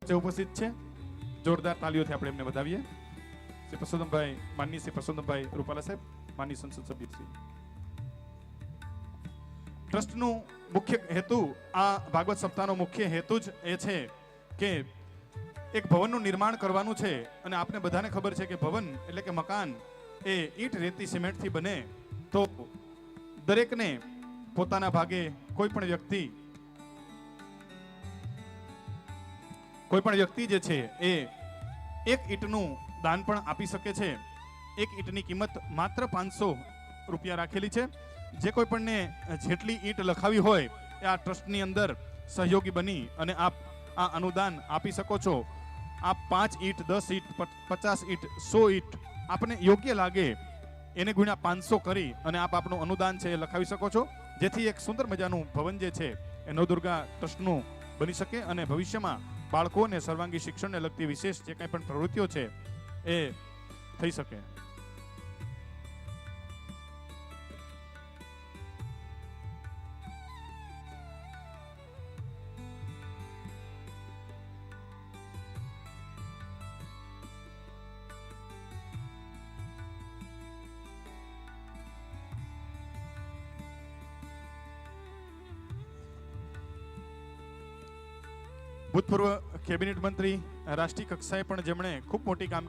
ઉપસ્થિત છે, જોરદાર તાલીઓથી આપણે એમને વધાવીએ. શ્રી પરસોત્તમભાઈ, માનનીય શ્રી પરસોત્તમભાઈ રૂપાલા સાહેબ, માનનીય સંસદ સભ્ય શ્રી. ટ્રસ્ટનું મુખ્ય હેતુ, આ ભાગવત સપ્તાહનો મુખ્ય હેતુ જ એ છે કે એક ભવનનું નિર્માણ કરવાનું છે. અને આપને બધાને ખબર છે કે ભવન એટલે કે મકાન એ ઈંટ, રેતી, સિમેન્ટથી બને. તો દરેકને પોતાના ભાગે કોઈ પણ વ્યક્તિ જે છે એ એક ઈંટનું દાન પણ આપી શકે છે. એક ઈંટની કિંમત માત્ર 500 રૂપિયા રાખેલી છે. જે કોઈ પણને જેટલી ઈંટ લખાવી હોય એ આ ટ્રસ્ટની અંદર સહયોગી બની અને આપ આ અનુદાન આપી શકો છો. આપ 5 ઈંટ, 10 ઈંટ, 50 ઈંટ, 100 ઈંટ આપને યોગ્ય લાગે એને ગુણ્યા 500 કરી અને આપ આપનું અનુદાન છે એ લખાવી શકો છો. જેથી એક સુંદર મજાનું ભવન જે છે એ નવદુર્ગા ટ્રસ્ટનું બની શકે અને ભવિષ્યમાં બાળકોને સર્વાંગી શિક્ષણને લગતી વિશેષ જે કંઈ પણ પ્રવૃત્તિઓ છે એ થઈ શકે. ભૂતપૂર્વ કેબિનેટ મંત્રી, રાષ્ટ્રીય કક્ષાએ પણ જેમણે ખૂબ મોટી કામગીરી